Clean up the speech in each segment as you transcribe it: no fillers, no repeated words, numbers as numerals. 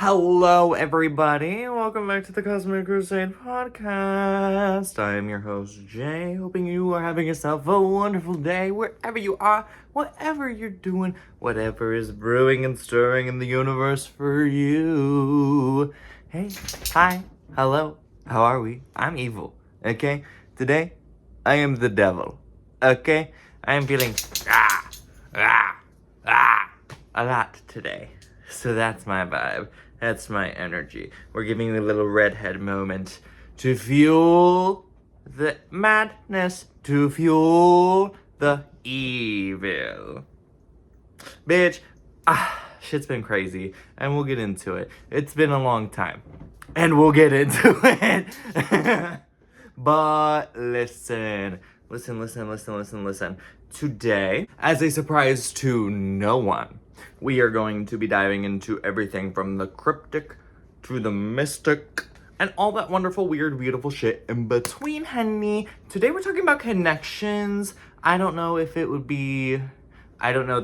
Hello, everybody. Welcome back to the Cosmic Crusade podcast. I am your host, Jay. Hoping you are having yourself a wonderful day wherever you are, whatever you're doing, whatever is brewing and stirring in the universe for you. Hey, hi, hello, how are we? I'm evil, okay? Today, I am the devil, okay? I am feeling ah, ah, ah, a lot today. So that's my vibe. That's my energy. We're giving a little redhead moment to fuel the madness, to fuel the evil. Bitch, shit's been crazy, and we'll get into it. It's been a long time, and we'll get into it. But listen. Today, as a surprise to no one, we are going to be diving into everything from the cryptic to the mystic and all that wonderful, weird, beautiful shit in between, honey. Today we're talking about connections. I don't know the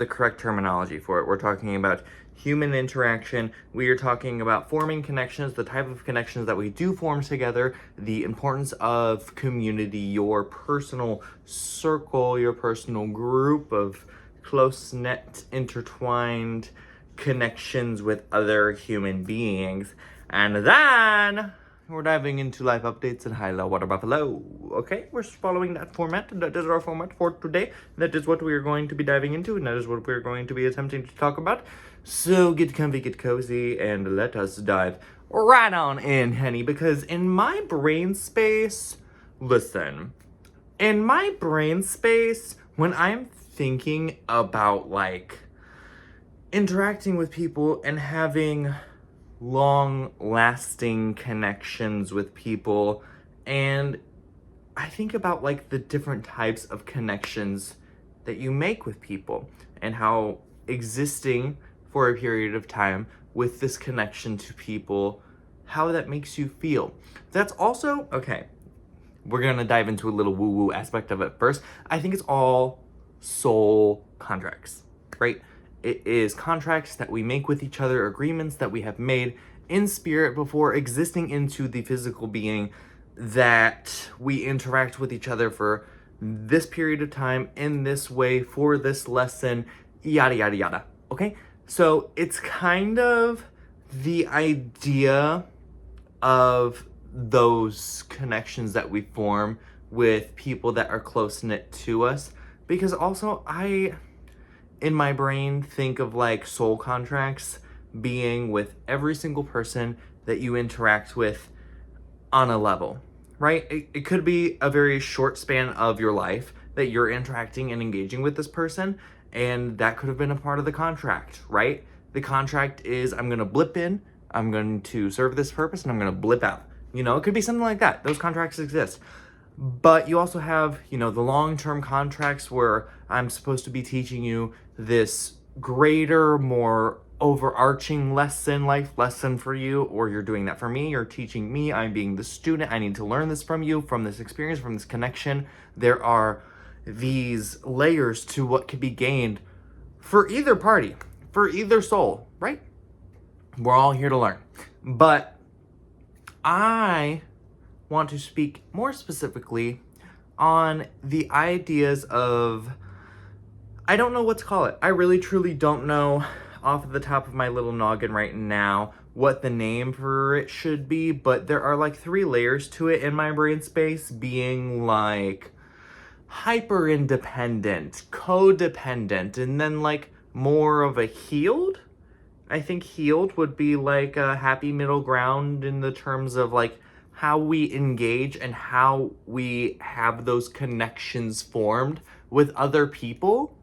correct terminology for it. We're talking about human interaction. We are talking about forming connections, the type of connections that we do form together, the importance of community, your personal circle, your personal group of close-knit, intertwined connections with other human beings. And then we're diving into life updates and high-low water buffalo. Okay, we're following that format. That is our format for today. That is what we are going to be diving into, and that is what we're going to be attempting to talk about. So get comfy, get cozy, and let us dive right on in, honey, because in my brain space, when I'm thinking about, like, interacting with people and having long-lasting connections with people, and I think about, like, the different types of connections that you make with people and how existing for a period of time with this connection to people, how that makes you feel. That's also, okay, we're gonna dive into a little woo-woo aspect of it first. I think it's all soul contracts, right? It is contracts that we make with each other, agreements that we have made in spirit before existing into the physical being, that we interact with each other for this period of time in this way for this lesson, yada yada yada. Okay? So it's kind of the idea of those connections that we form with people that are close-knit to us, because also I in my brain think of, like, soul contracts being with every single person that you interact with on a level, right? It could be a very short span of your life that you're interacting and engaging with this person, and that could have been a part of the contract, right? The contract is, I'm gonna blip in, I'm going to serve this purpose, and I'm gonna blip out. It could be something like that. Those contracts exist. But you also have, the long-term contracts where I'm supposed to be teaching you this greater, more overarching life lesson for you, or you're doing that for me, you're teaching me, I'm being the student, I need to learn this from you, from this experience, from this connection. There are these layers to what could be gained for either party, for either soul, right? We're all here to learn. But I want to speak more specifically on the ideas of, I don't know what to call it. I really truly don't know off the top of my little noggin right now what the name for it should be, but there are, like, 3 layers to it in my brain space, being like hyper independent, codependent, and then, like, more of a healed. I think healed would be like a happy middle ground in the terms of, like, how we engage and how we have those connections formed with other people,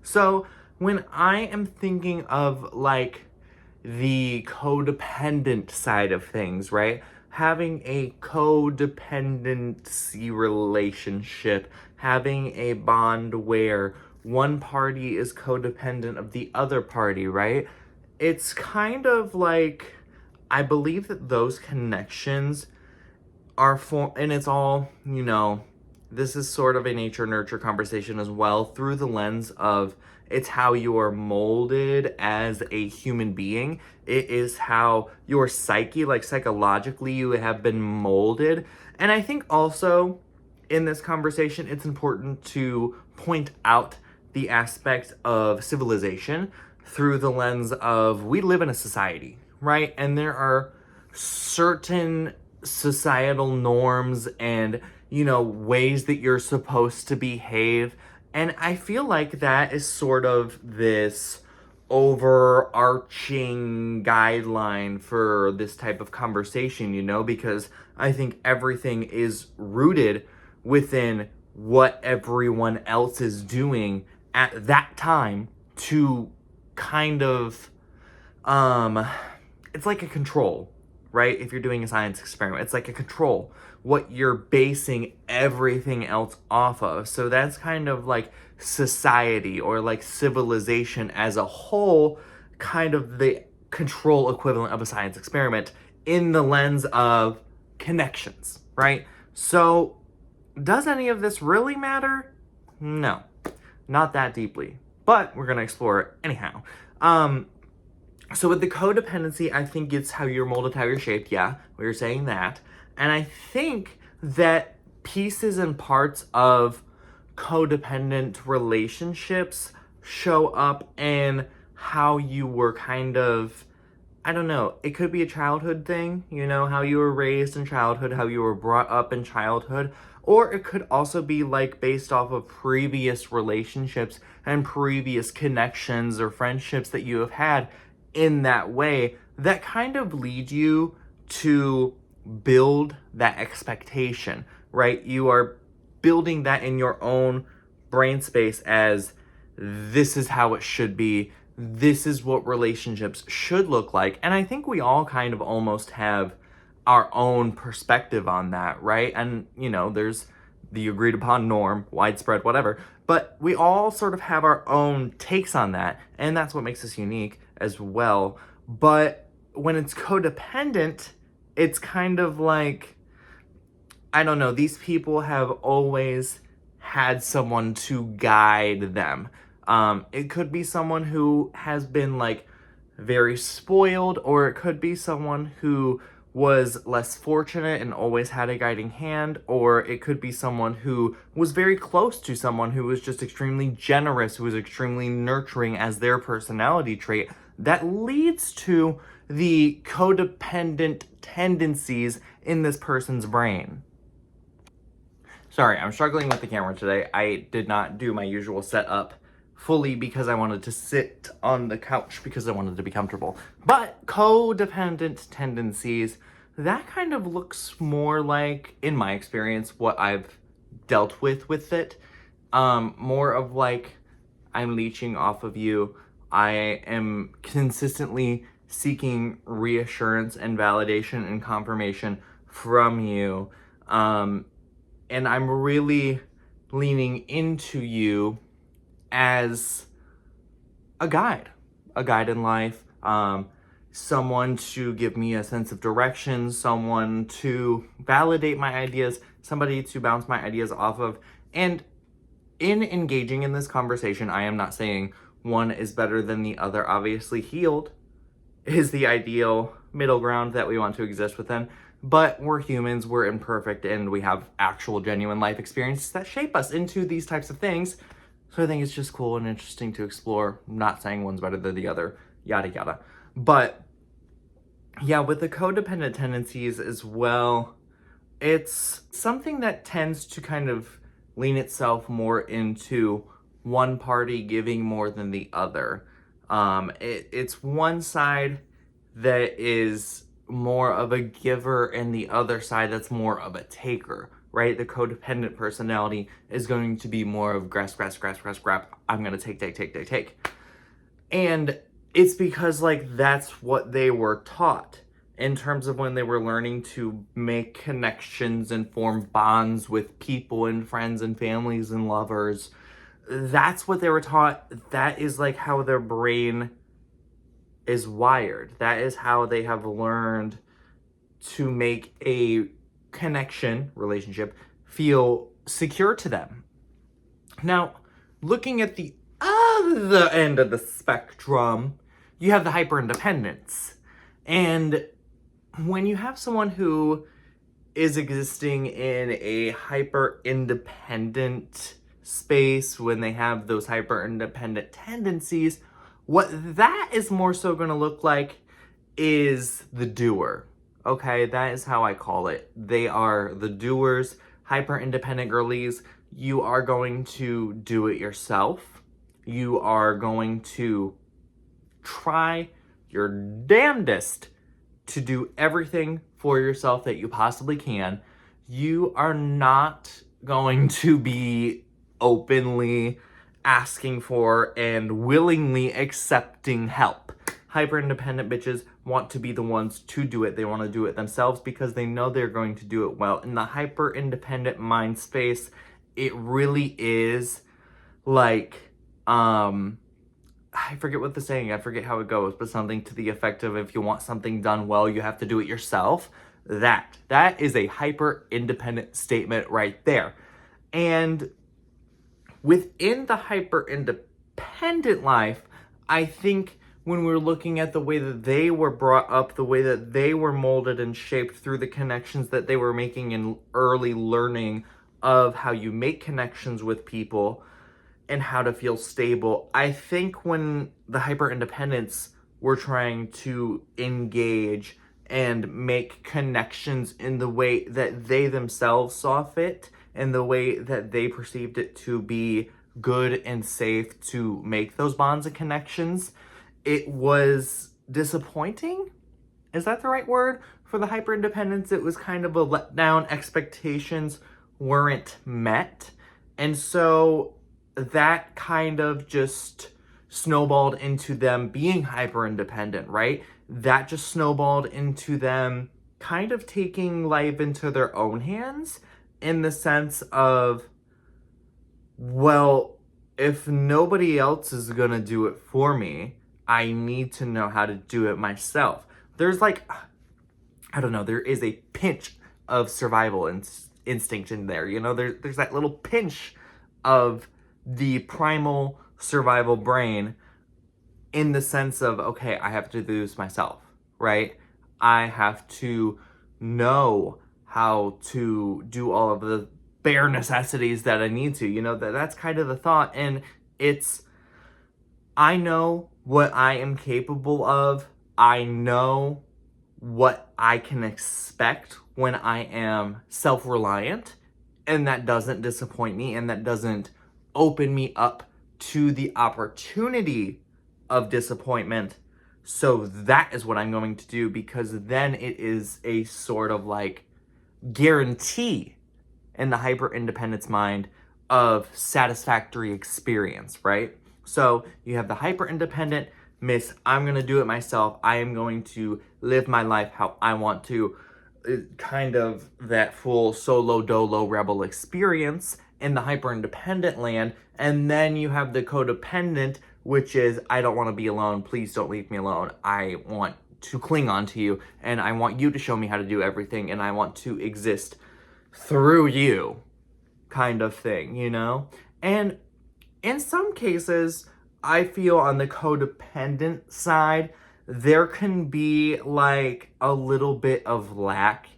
So when I am thinking of, like, the codependent side of things, right? Having a codependency relationship, having a bond where one party is codependent of the other party, right? It's kind of like, I believe that those connections are and it's all, this is sort of a nature-nurture conversation as well, through the lens of It's how you are molded as a human being. It is how your psyche, like psychologically, you have been molded. And I think also in this conversation, it's important to point out the aspect of civilization through the lens of we live in a society, right? And there are certain societal norms and, ways that you're supposed to behave. And I feel like that is sort of this overarching guideline for this type of conversation, because I think everything is rooted within what everyone else is doing at that time to kind of it's like a control, right? If you're doing a science experiment, it's like a control, what you're basing everything else off of. So that's kind of like society or like civilization as a whole, kind of the control equivalent of a science experiment in the lens of connections, right? So does any of this really matter? No, not that deeply, but we're gonna explore it anyhow. So with the codependency, I think it's how you're molded, how you're shaped. Yeah, we were saying that. And I think that pieces and parts of codependent relationships show up in how you were kind of, I don't know, it could be a childhood thing, how you were raised in childhood, how you were brought up in childhood, or it could also be like based off of previous relationships and previous connections or friendships that you have had in that way that kind of lead you to build that expectation, right? You are building that in your own brain space as this is how it should be. This is what relationships should look like. And I think we all kind of almost have our own perspective on that, right? And, there's the agreed upon norm, widespread, whatever. But we all sort of have our own takes on that. And that's what makes us unique as well. But when it's codependent, it's kind of like, I don't know, these people have always had someone to guide them. It could be someone who has been like very spoiled, or it could be someone who was less fortunate and always had a guiding hand, or it could be someone who was very close to someone who was just extremely generous, who was extremely nurturing as their personality trait that leads to the codependent tendencies in this person's brain. Sorry, I'm struggling with the camera today. I did not do my usual setup fully because I wanted to sit on the couch because I wanted to be comfortable. But codependent tendencies, that kind of looks more like, in my experience, what I've dealt with it. More of like, I'm leeching off of you. I am consistently seeking reassurance and validation and confirmation from you. And I'm really leaning into you as a guide in life, someone to give me a sense of direction, someone to validate my ideas, somebody to bounce my ideas off of. And in engaging in this conversation, I am not saying one is better than the other. Obviously, healed is the ideal middle ground that we want to exist within. But we're humans, we're imperfect, and we have actual genuine life experiences that shape us into these types of things. So I think it's just cool and interesting to explore. I'm not saying one's better than the other, yada yada. But yeah, with the codependent tendencies as well, it's something that tends to kind of lean itself more into one party giving more than the other. It's one side that is more of a giver and the other side that's more of a taker, right? The codependent personality is going to be more of grasp. I'm going to take. And it's because like that's what they were taught in terms of when they were learning to make connections and form bonds with people and friends and families and lovers. That's what they were taught. That is like how their brain is wired. That is how they have learned to make a connection, relationship, feel secure to them. Now, looking at the other end of the spectrum, you have the hyper-independence. And when you have someone who is existing in a hyper-independent space, when they have those hyper-independent tendencies, what that is more so going to look like is the doer. Okay, that is how I call it. They are the doers, hyper-independent girlies. You are going to do it yourself. You are going to try your damnedest to do everything for yourself that you possibly can. You are not going to be openly asking for and willingly accepting help. Hyper-independent bitches want to be the ones to do it. They want to do it themselves because they know they're going to do it well. In the hyper-independent mind space, it really is like, I forget what the saying, I forget how it goes, but something to the effect of, if you want something done well, you have to do it yourself. That is a hyper-independent statement right there. And within the hyper-independent life, I think when we're looking at the way that they were brought up, the way that they were molded and shaped through the connections that they were making in early learning of how you make connections with people and how to feel stable, I think when the hyper-independents were trying to engage and make connections in the way that they themselves saw fit and the way that they perceived it to be good and safe to make those bonds and connections, it was disappointing. Is that the right word? For the hyper-independence, it was kind of a letdown. Expectations weren't met. And so that kind of just snowballed into them being hyper-independent, right? That just snowballed into them kind of taking life into their own hands, in the sense of, well, if nobody else is gonna do it for me, I need to know how to do it myself. There's like, I don't know, there is a pinch of survival instinct in there. You know, there's that little pinch of the primal survival brain, in the sense of, okay, I have to do this myself, right? I have to know how to do all of the bare necessities that I need to, you know, that's kind of the thought. And it's, I know what I am capable of. I know what I can expect when I am self-reliant, and that doesn't disappoint me, and that doesn't open me up to the opportunity of disappointment. So that is what I'm going to do, because then it is a sort of like guarantee in the hyper-independence mind of satisfactory experience, right? So you have the hyper-independent miss, I'm gonna do it myself. I am going to live my life how I want to. Kind of that full solo dolo rebel experience in the hyper-independent land. And then you have the codependent, which is, I don't want to be alone. Please don't leave me alone. I want to cling on to you, and I want you to show me how to do everything, and I want to exist through you, kind of thing, you know? And in some cases, I feel on the codependent side, there can be like a little bit of lack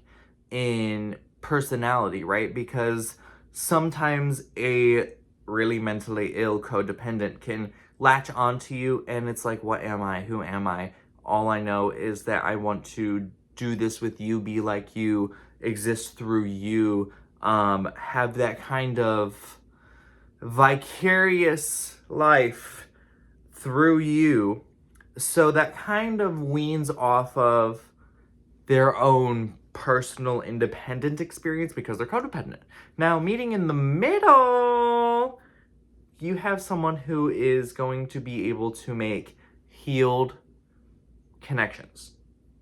in personality, right? Because sometimes a really mentally ill codependent can latch onto you, and it's like, what am I? Who am I? All I know is that I want to do this with you, be like you, exist through you, have that kind of vicarious life through you. So that kind of weans off of their own personal independent experience because they're codependent. Now, meeting in the middle, you have someone who is going to be able to make healed connections.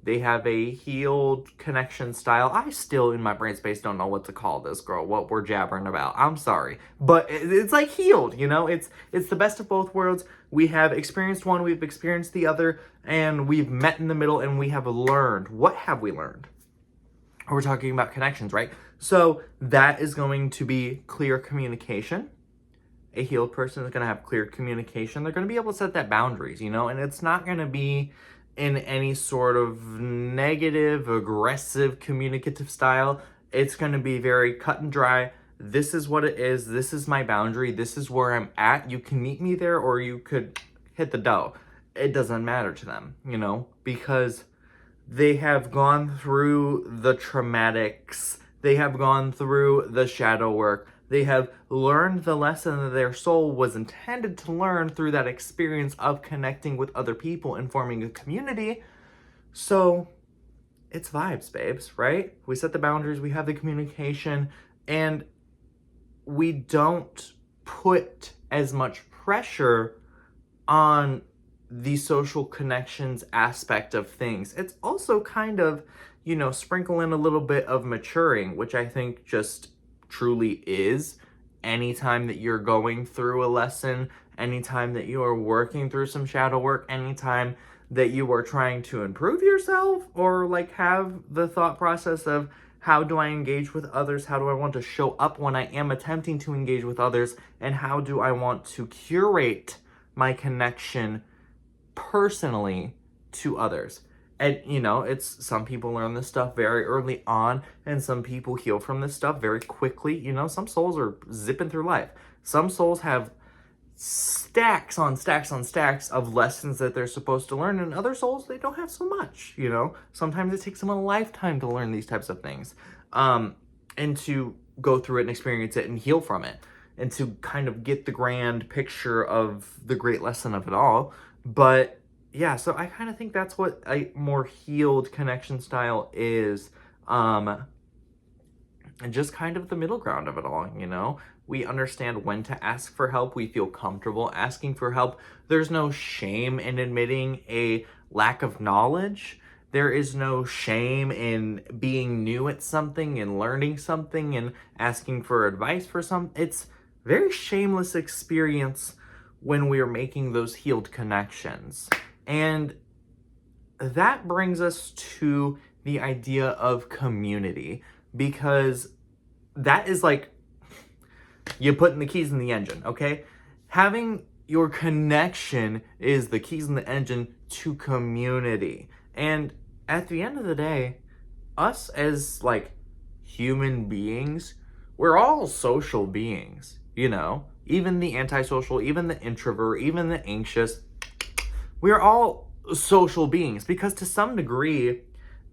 They have a healed connection style. I still, in my brain space, don't know what to call this, girl, what we're jabbering about. I'm sorry. But it's like healed, you know? It's the best of both worlds. We have experienced one, we've experienced the other, and we've met in the middle, and we have learned. What have we learned? We're talking about connections, right? So that is going to be clear communication. A healed person is going to have clear communication. They're going to be able to set that boundaries, and it's not going to be in any sort of negative, aggressive, communicative style. It's going to be very cut and dry. This is what it is. This is my boundary. This is where I'm at. You can meet me there, or you could hit the dough. It doesn't matter to them, because they have gone through the traumatics. They have gone through the shadow work. They have learned the lesson that their soul was intended to learn through that experience of connecting with other people and forming a community. So it's vibes, babes, right? We set the boundaries, we have the communication, and we don't put as much pressure on the social connections aspect of things. It's also kind of, sprinkle in a little bit of maturing, which I think just truly is. Anytime that you're going through a lesson, anytime that you are working through some shadow work, anytime that you are trying to improve yourself, or like have the thought process of, how do I engage with others? How do I want to show up when I am attempting to engage with others? And how do I want to curate my connection personally to others? And, it's, some people learn this stuff very early on, and some people heal from this stuff very quickly. Some souls are zipping through life. Some souls have stacks on stacks on stacks of lessons that they're supposed to learn, and other souls, they don't have so much. Sometimes it takes them a lifetime to learn these types of things, and to go through it and experience it and heal from it, and to kind of get the grand picture of the great lesson of it all. But yeah, so I kind of think that's what a more healed connection style is, and just kind of the middle ground of it all. We understand when to ask for help. We feel comfortable asking for help. There's no shame in admitting a lack of knowledge. There is no shame in being new at something and learning something and asking for advice for something. It's very shameless experience when we are making those healed connections. And that brings us to the idea of community, because that is like you putting the keys in the engine, okay? Having your connection is the keys in the engine to community. And at the end of the day, us as like human beings, we're all social beings, even the antisocial, even the introvert, even the anxious. We're all social beings, because to some degree,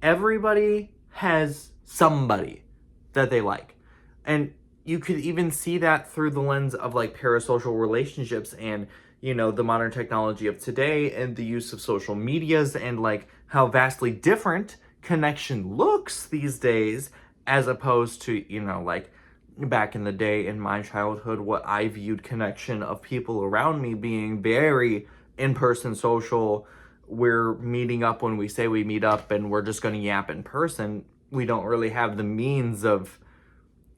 everybody has somebody that they like. And you could even see that through the lens of like parasocial relationships and, the modern technology of today and the use of social medias, and like how vastly different connection looks these days, as opposed to, like back in the day in my childhood, what I viewed connection of people around me being very in-person social. We're meeting up when we say we meet up, and we're just going to yap in person. We don't really have the means of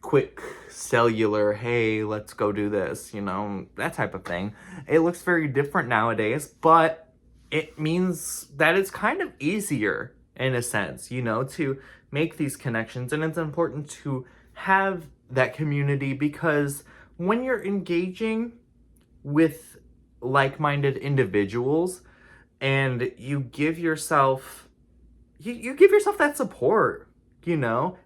quick cellular, hey, let's go do this, that type of thing. It looks very different nowadays, but it means that it's kind of easier in a sense, to make these connections. And it's important to have that community, because when you're engaging with like-minded individuals and you give yourself you give yourself that support,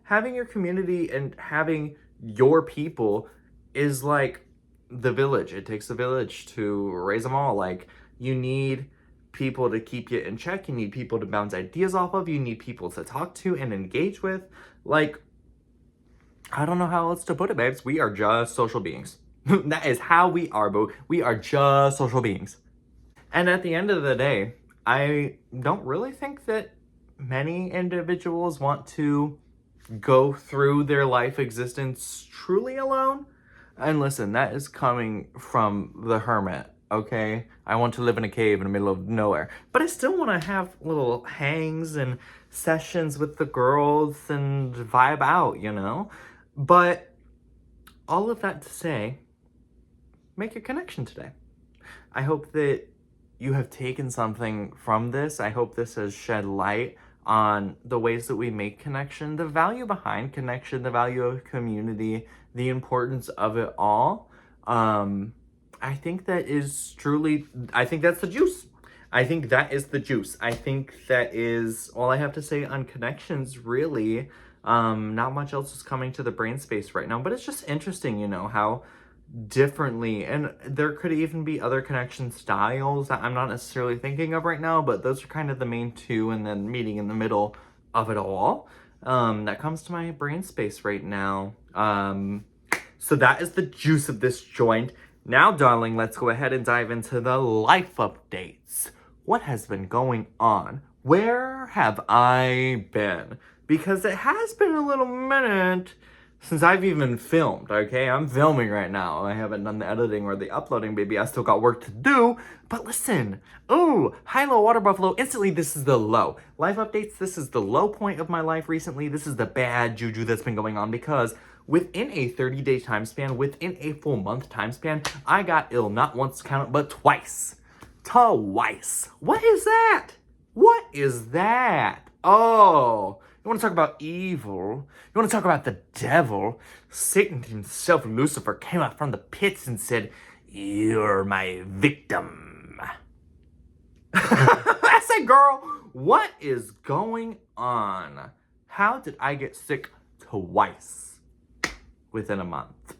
having your community and having your people is like the village. It takes a village to raise them all. Like, you need people to keep you in check. You need people to bounce ideas off of. You need people to talk to and engage with. Like, I don't know how else to put it, babes. We are just social beings. That is how we are, boo. We are just social beings. And at the end of the day, I don't really think that many individuals want to go through their life existence truly alone. And listen, that is coming from the hermit, okay? I want to live in a cave in the middle of nowhere. But I still want to have little hangs and sessions with the girls and vibe out, But all of that to say, make a connection today. I hope that you have taken something from this. I hope this has shed light on the ways that we make connection, the value behind connection, the value of community, the importance of it all. I think that is truly, I think that's the juice. I think that is the juice. I think that is all I have to say on connections, really. Not much else is coming to the brain space right now, but it's just interesting, you know, how differently, and there could even be other connection styles that I'm not necessarily thinking of right now, but those are kind of the main two, and then meeting in the middle of it all. That comes to my brain space right now. So that is the juice of this joint. Now, darling, let's go ahead and dive into the life updates. What has been going on? Where have I been? Because it has been a little minute since I've even filmed, okay? I'm filming right now. I haven't done the editing or the uploading, baby. I still got work to do. But listen. Ooh, high, low, water buffalo. Instantly, this is the low. Life updates, this is the low point of my life recently. This is the bad juju that's been going on because within a 30-day time span, within a full month time span, I got ill not once count, but twice. Twice. What is that? What is that? Oh, you want to talk about evil? You want to talk about the devil? Satan himself, Lucifer, came out from the pits and said, "You're my victim." I said, girl, what is going on? How did I get sick twice within a month?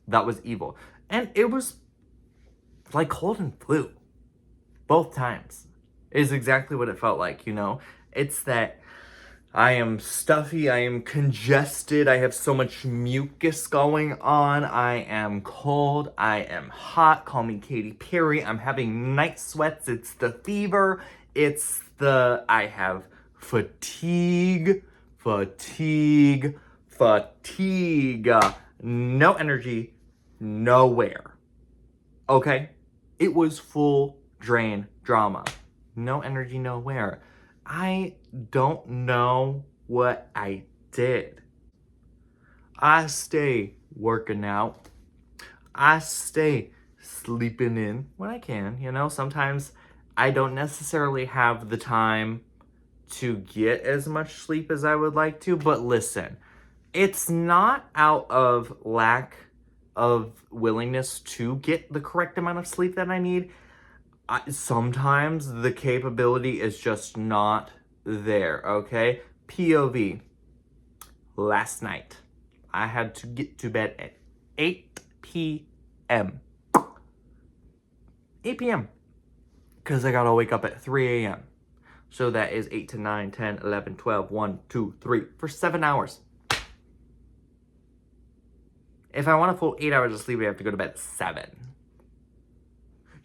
That was evil. And it was like cold and flu. Both times. Is exactly what it felt like, you know? It's that I am stuffy, I am congested, I have so much mucus going on, I am cold, I am hot, call me Katy Perry, I'm having night sweats, it's the fever, it's the, I have fatigue, no energy, nowhere, okay? It was full drain drama, no energy, nowhere. I don't know what I did. I stay working out. I stay sleeping in when I can. You know, sometimes I don't necessarily have the time to get as much sleep as I would like to. But listen, it's not out of lack of willingness to get the correct amount of sleep that I need. Sometimes the capability is just not there, okay? POV. Last night, I had to get to bed at 8 p.m. 8 p.m. Because I gotta wake up at 3 a.m. So that is 8 to 9, 10, 11, 12, 1, 2, 3, for 7 hours. If I want a full 8 hours of sleep, I have to go to bed at 7.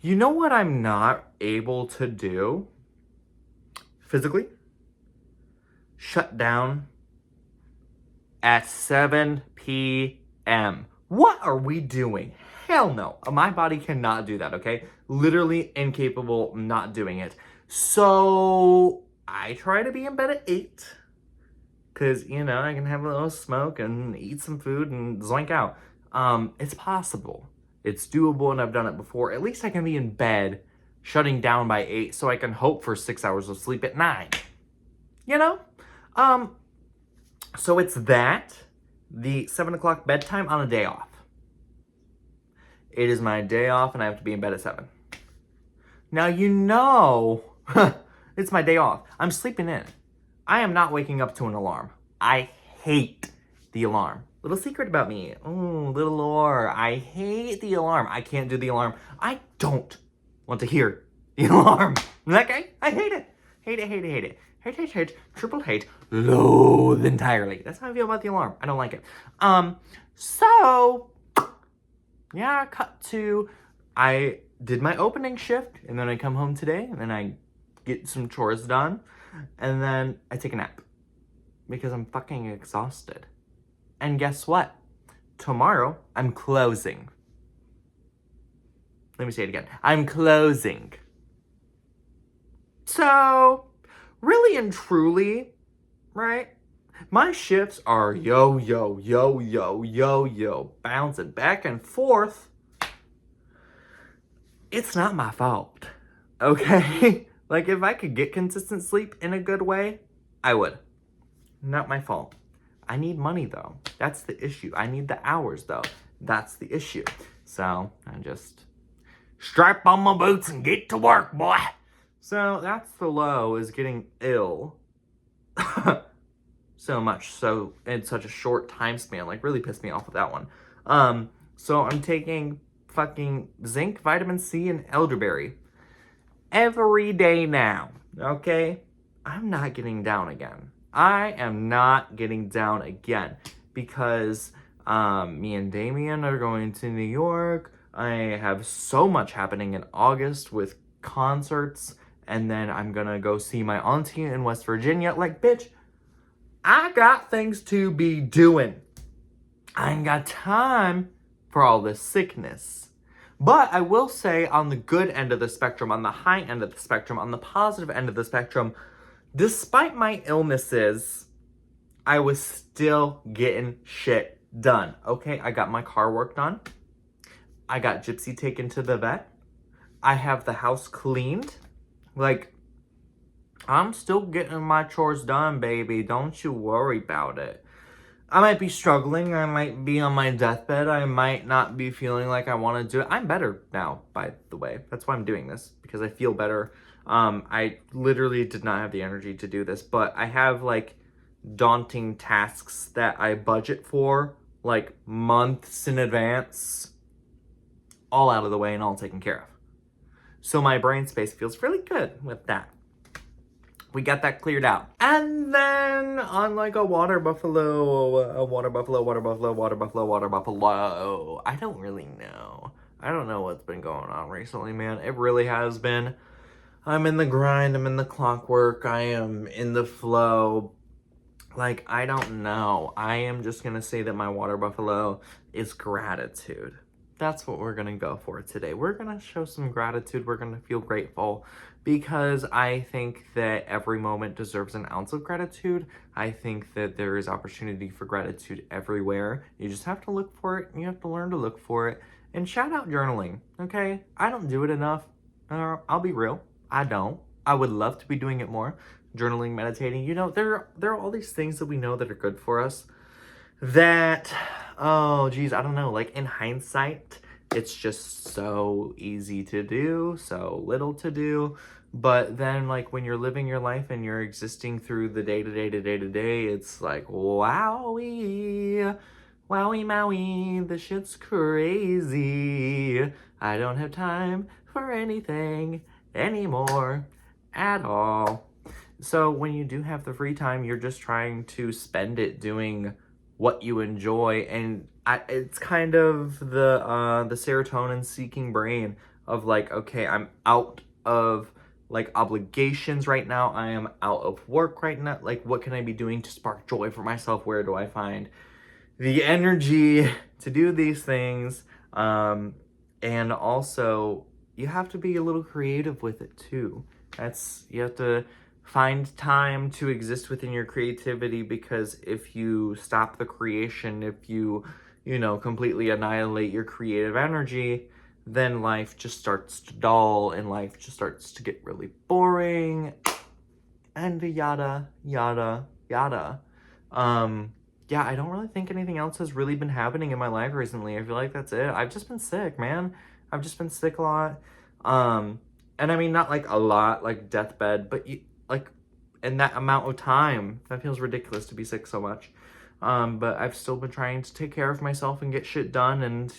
You know what I'm not able to do physically? Shut down at 7 p.m. What are we doing? Hell no. My body cannot do that, okay? Literally incapable not doing it. So I try to be in bed at 8. Because, you know, I can have a little smoke and eat some food and zoink out. It's possible. It's doable, and I've done it before. At least I can be in bed, shutting down by 8, so I can hope for 6 hours of sleep at 9. You know? So it's that, the 7 o'clock bedtime on a day off. It is my day off, and I have to be in bed at 7. Now, you know, it's my day off. I'm sleeping in. I am not waking up to an alarm. I hate the alarm. Little secret about me. Ooh, little lore. I hate the alarm. I can't do the alarm. I don't want to hear the alarm. Okay? I hate it. Hate it, hate it, hate it. Hate, hate, hate. Triple hate. Loathe entirely. That's how I feel about the alarm. I don't like it. So, yeah, cut to, I did my opening shift, and then I come home today, and then I get some chores done, and then I take a nap. Because I'm fucking exhausted. And guess what? Tomorrow, I'm closing. Let me say it again. I'm closing. So, really and truly, right? My shifts are yo, bouncing back and forth. It's not my fault, okay? Like, if I could get consistent sleep in a good way, I would. Not my fault. I need money, though. That's the issue. I need the hours, though. That's the issue. So, I just Strap on my boots and get to work, boy. So that's the low, is getting ill. So much so in such a short time span. Like, really pissed me off with that one. So I'm taking fucking zinc, vitamin C, and elderberry every day now. Okay? I'm not getting down again. I am not getting down again because me and Damien are going to New York. I have so much happening in August with concerts, and then I'm gonna go see my auntie in West Virginia. Like, bitch, I got things to be doing. I ain't got time for all this sickness. But I will say, on the good end of the spectrum, on the high end of the spectrum, on the positive end of the spectrum, despite my illnesses, I was still getting shit done. Okay, I got my car worked on. I got Gypsy taken to the vet. I have the house cleaned. Like, I'm still getting my chores done, baby. Don't you worry about it. I might be struggling. I might be on my deathbed. I might not be feeling like I want to do it. I'm better now, by the way. That's why I'm doing this, because I feel better. I literally did not have the energy to do this, but I have, like, daunting tasks that I budget for, like, months in advance, all out of the way and all taken care of. So my brain space feels really good with that. We got that cleared out. And then, on like a water buffalo, I don't really know. I don't know what's been going on recently, man. It really has been. I'm in the grind, I'm in the clockwork, I am in the flow. Like, I don't know. I am just gonna say that my water buffalo is gratitude. That's what we're gonna go for today. We're gonna show some gratitude. We're gonna feel grateful because I think that every moment deserves an ounce of gratitude. I think that there is opportunity for gratitude everywhere. You just have to look for it. You have to learn to look for it. And shout out journaling, okay? I don't do it enough. I'll be real. I don't. I would love to be doing it more. Journaling, meditating, you know, there are all these things that we know that are good for us that, oh geez, I don't know, like in hindsight, it's just so easy to do, so little to do. But then, like, when you're living your life and you're existing through the day, it's like, wowie, wowie mowie, the shit's crazy. I don't have time for anything anymore at all. So when you do have the free time, you're just trying to spend it doing what you enjoy, and it's kind of the serotonin seeking brain of like, okay, I'm out of like obligations right now. I am out of work right now. Like, what can I be doing to spark joy for myself? Where do I find the energy to do these things? And also, you have to be a little creative with it too. You have to find time to exist within your creativity, because if you stop the creation, if you completely annihilate your creative energy, then life just starts to dull and life just starts to get really boring and yada, yada, yada. Yeah, I don't really think anything else has really been happening in my life recently. I feel like that's it. I've just been sick, man. I've just been sick a lot. And I mean, not like a lot, like deathbed, but like in that amount of time, that feels ridiculous to be sick so much. But I've still been trying to take care of myself and get shit done, and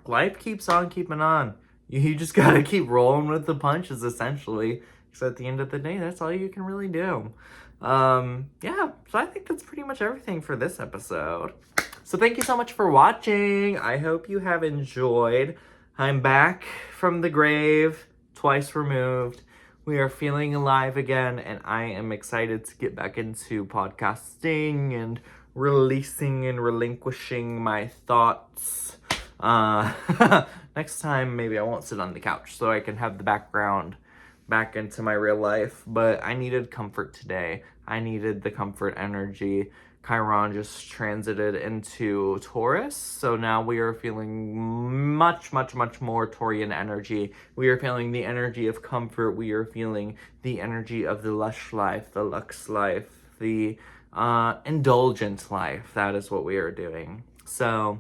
life keeps on keeping on. You just gotta keep rolling with the punches, essentially. Because at the end of the day, that's all you can really do. Yeah, so I think that's pretty much everything for this episode. So thank you so much for watching. I hope you have enjoyed. I'm back from the grave, twice removed. We are feeling alive again, and I am excited to get back into podcasting and releasing and relinquishing my thoughts. Next time, maybe I won't sit on the couch so I can have the background back into my real life, but I needed comfort today. I needed the comfort energy. Chiron just transited into Taurus, so now we are feeling much, much, much more Taurian energy. We are feeling the energy of comfort. We are feeling the energy of the lush life, the luxe life, the indulgent life. That is what we are doing. So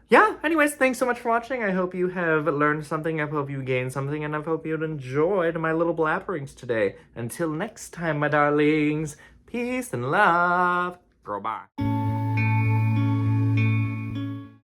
yeah, anyways, thanks so much for watching. I hope you have learned something. I hope you gained something, and I hope you enjoyed my little blabberings today. Until next time, my darlings, peace and love. Girl, bye.